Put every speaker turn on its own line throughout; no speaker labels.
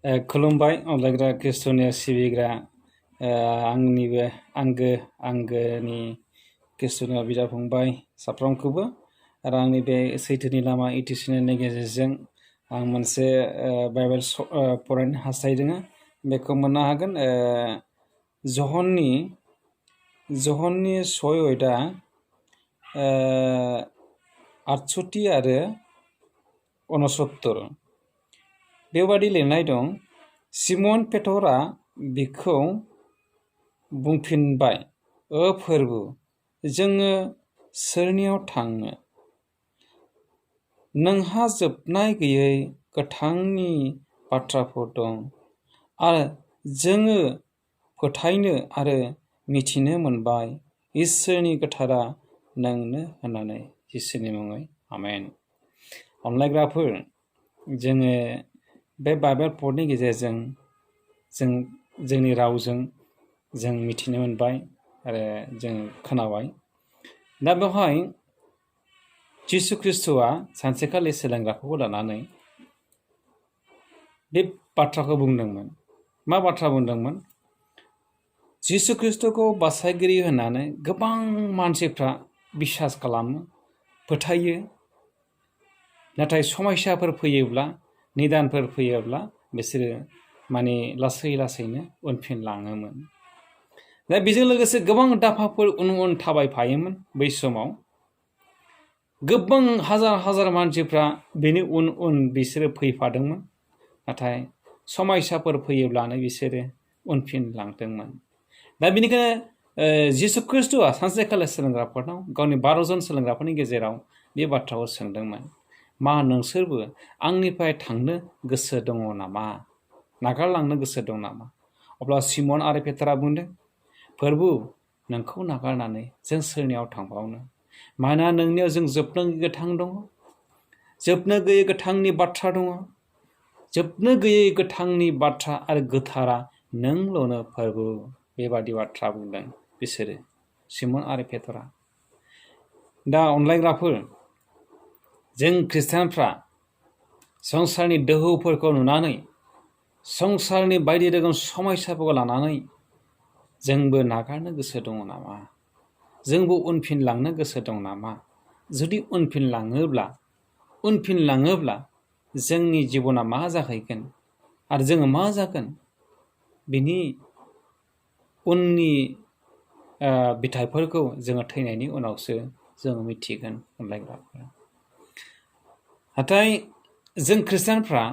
खुलुमबाय अनलायग्रा खृष्टनि सिबिग्रा आंनिबो आंगोनि खृष्टनि बिदा फंबाय साफ्रोमखौबो आरो आंनि बे सैथोनि लामा इटिसिनि गेजेरजों आं मोनसे बाइबेल फरायनो हास्थायदों बेखौ मोननो हागोन जहननि 6 68 आरो 69 बेबादि लिरनाय दं सिमन पेटरा बिखौ बुंफिनबाय फोरबु जोङो सोरनियाव थांनो नोंहा जोबनाय गैयै गोथांनि बाथ्राफोर दं आरो जोङो फोथायनो आरो मिथिनो मोनबाय इसोरनि गोथारा नोंनो होननानै जिसुनि मुङै आमेन। अनलायग्राफोर जोङो बे बाइबेल पडनि गेजेरजों जोंनि रावजों जों मिथिनो मोनबाय आरो जों खोनाबाय। दा बेवहाय जिसु ख्रिस्ट'आ सानसेखालि सोलोंग्राखौ लानानै बे बाथ्राखौ बुंदोंमोन। मा बाथ्रा बुंदोंमोन? जिसु ख्रिस्ट'खौ बासायगिरि होननानै गोबां मानसिफ्रा बिसास खालामो, फोथायो। नाथाय समस्याफोर फैयोब्ला निदानफोर फैयोब्ला बिसोरो माने लासैनो उनफिनलाङोमोन। दा बेजों लोगोसे गोबां दाफाफोर उन थाबायफायोमोन बै समाव। गोबां हाजार मानसिफ्रा बेनि उन बिसोरो फैफादोंमोन। नाथाय समस्याफोर फैयोब्लानो बिसोरो उनफिनलांदोंमोन। दा बेनिखायनो जिसु ख्रिस्ट'आ सानसेखालि सोलोंग्राफोरनाव गावनि 12 जन सोलोंग्राफोरनि गेजेराव बे बाथ्राखौ सोंदोंमोन। मा नोंसोरबो आंनिफ्राय थांनो गोसो दङ नामा? नागारलांनो गोसो दं नामा? अब्ला सिमन आरो पेटरा बुंदों, फोरबु नोंखौ नागारनानै जों सोरनियाव थांबावनो? मानोना नोंनियाव जों जोबनो गैयै गोथां दङ, जोबनो गैयै गोथांनि बाथ्रा दङ, जोबनो गैयै गोथांनि बाथ्रा आरो गोथारा नोंल'नो फोरबु। बेबादि बाथ्रा बुंदों बिसोरो सिमन आरो पेटरा। दा अनलायग्राफोर जों खृष्टानफ्रा संसारनि दोहौफोरखौ नुनानै संसारनि बायदि रोखोम समस्याफोरखौ लानानै जोंबो नागारनो गोसो दङ नामा? जोंबो उनफिनलांनो गोसो दं नामा? जुदि उनफिनलाङोब्ला जोंनि जिबना मा जाहैगोन आरो जोङो मा जागोन बिनि उननि बिथाइफोरखौ जोङो थैनायनि उनावसो जोङो मिथिगोन अनलायग्राफोरा। नाथाय जों खृष्टानफ्रा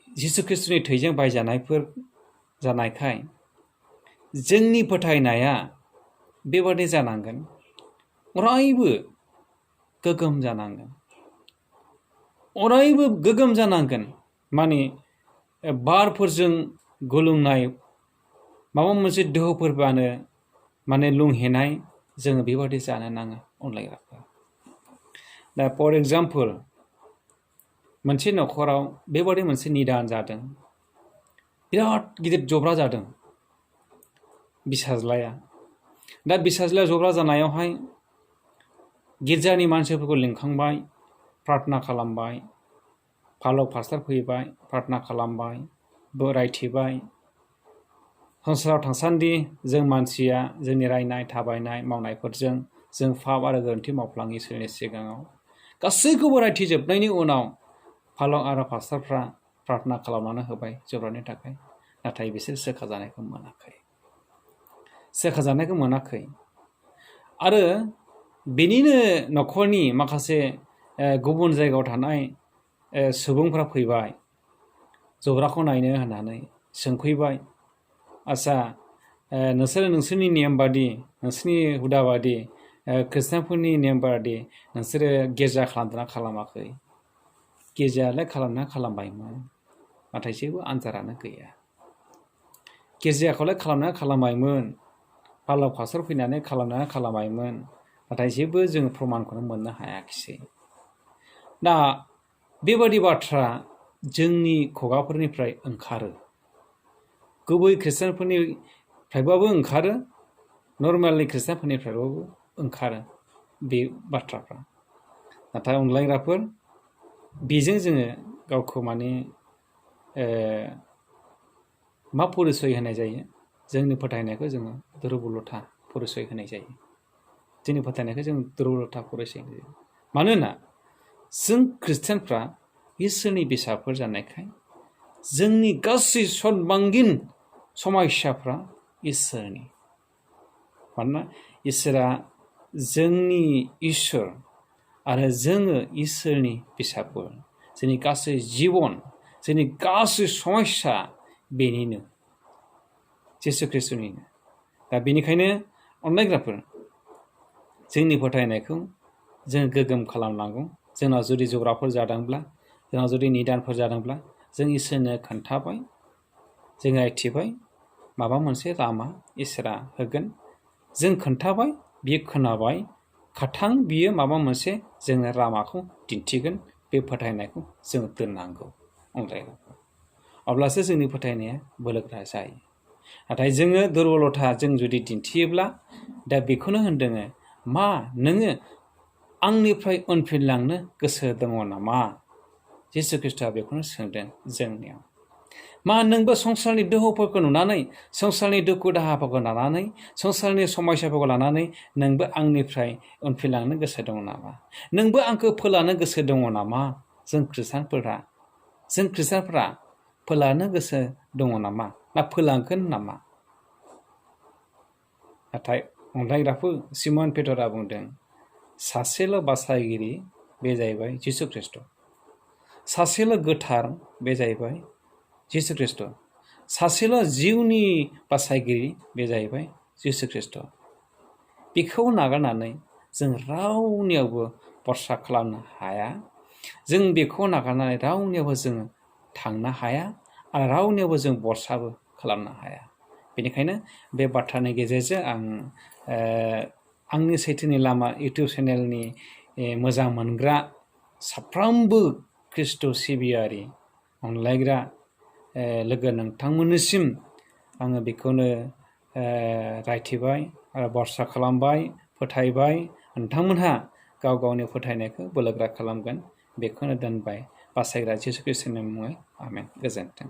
जिसु ख्रिस्ट'नि थैजों बायजानायफोर जानायखाय जोंनि फोथायनाया बेबादि जानांगोन, अरायबो गोगोम जानांगोन। अरायबो गोगोम जानांगोन माने बारफोरजों गुलुंनाय माबा मोनसे दोहौफोरबानो माने लुंहेनाय जोङो बेबादि जानो नाङा अनलायग्राफोर। दा फर एग्जाम्पल मोनसे न'खराव बेबादि मोनसे निदान जादों, बिराद गिदिर जब्रा जादों बिसाज्लाया। दा बिसाज्लाया जब्रा जानायावहाय गिर्जानि मानसिफोरखौ लिंखांबाय, प्रार्थना खालामबाय, फालक पास्टार फैबाय, प्रार्थना खालामबाय, रायथिबाय। संसाराव थांसान्दि जों मानसिया जोंनि रायनाय थाबायनाय मावनायफोरजों जों पाप आरो गोरोन्थि मावफ्लाङो इसोरनि सिगाङाव। गासैखौबो रायथिजोबनायनि उनाव फालक आरो पास्टारफ्रा प्रार्थना खालामनानै होबाय जब्रानि थाखाय। नाथाय बिसोर सोखाजानायखौ मोनाखै। आरो बेनिनो न'खरनि माखासे गुबुन जायगायाव थानाय सुबुंफ्रा फैबाय, जब्राखौ नायनो होननानै सोंफैबाय, आच्छा नोंसोरो नोंसोरनि नेम बादि, नोंसोरनि हुदा बादि, खृष्टानफोरनि नेम बादि नोंसोरो गिर्जा खालामदोंना खालामाखै? गिर्जायालाय खालामबायमोन, नाथाय जेबो आन्जारानो गैया। गिर्जाखौलाय खालामबायमोन, पालक पास्टार फैनानै खालामबायमोन, नाथाय जेबो जों प्रमानखौनो मोननो हायाखिसै। दा बेबादि बाथ्रा जोंनि खुगाफोरनिफ्राय ओंखारो, गुबै खृष्टानफोरनिफ्रायबाबो ओंखारो, नर्मेलि खृष्टानफोरनिफ्रायबाबो ओंखारो बे बाथ्राफ्रा। नाथाय अनलायग्राफोर बेजों जोङो गावखौ माने मा परिचय होनाय जायो? जोंनि फोथायनायखौ जोङो दुरबलथा परिचय होनाय जायो। जोंनि फोथायनायखौ जों दुरबलथा परिचय होनाय जायो। मानोना जों खृष्टियानफ्रा इसोरनि फिसाफोर जानायखाय जोंनि गासै सर्बांगिन समस्याफ्रा इसोरनि। मानोना इसोरा जोंनि इसोर आरो जोङो इसोरनि फिसाफोर। जोंनि गासै जिबन, जोंनि गासै समस्या बेनिनो, जिसु ख्रिस्टनिनो। दा बेनिखायनो अननायग्राफोर, जोंनि फोथायनायखौ जों गोग्गोम खालामनांगौ। जोंनाव जुदि जग्राफोर जादोंब्ला, जोंनाव जुदि निदानफोर जादोंब्ला, जों इसोरनो खोन्थाबाय, जों रायथिबाय, माबा मोनसे लामा इसोरा होगोन। जों खोन्थाबाय, बियो खोनाबाय, खाथां बियो माबा मोनसे जोंनो लामाखौ दिन्थिगोन। बे फोथायनायखौ जों दोननांगौ अनलायग्राफोर। अब्लासो जोंनि फोथायनाया बोलोग्रा जायो। नाथाय जोङो दुरबलथा जों जुदि दिन्थियोब्ला, दा बेखौनो होनदों, मा नोङो आंनिफ्राय उनफिनलांनो गोसो दङ नामा? जिसु ख्रिस्टआ बेखौनो सोंदों जोंनियाव। मा नोंबो संसारनि दोहौफोरखौ नुनानै, संसारनि दुखु दाहाफोरखौ लानानै, संसारनि समस्याफोरखौ लानानै नोंबो आंनिफ्राय उनफिनलांनो गोसो दङ नामा? नोंबो आंखौ फोलानो गोसो दङ नामा? जों खृष्टानफोरा फोलानो गोसो दङ नामा? ना फोलांगोन नामा? नाथाय अनलायग्राफोर, सिमन पेटरा बुंदों, सासेल' बासायगिरि, बे जाहैबाय जिसु ख्रिस्ट। सासेल' गोथार, बे जाहैबाय जिसु ख्रिस्ट। सासेल' जिउनि बासायगिरि, बे जाहैबाय जिसु ख्रिस्ट। बेखौ नागारनानै जों रावनियावबो भरसा खालामनो हाया। जों बेखौ नागारनानै रावनियावबो जोङो थांनो हाया आरो रावनियावबो जों भरसाबो खालामनो हाया। बेनिखायनो बे बाथ्रानि गेजेरजों आं आंनि सैथोनि लामा इउटुब चेनेलनि मोजां मोनग्रा साफ्रोमबो ख्रिस्ट' सिबियारि, अनलायग्रा लोगो नोंथांमोननिसिम आङो बेखौनो रायथिबाय आरो भरसा खालामबाय, फोथायबाय। नोंथांमोनहा गाव गावनि फोथायनायखौ बोलोग्रा खालामगोन, बेखौनो दोनबाय। बासायग्रा जिसु ख्रिस्टनि मुङै आमेन। गोजोन्थों।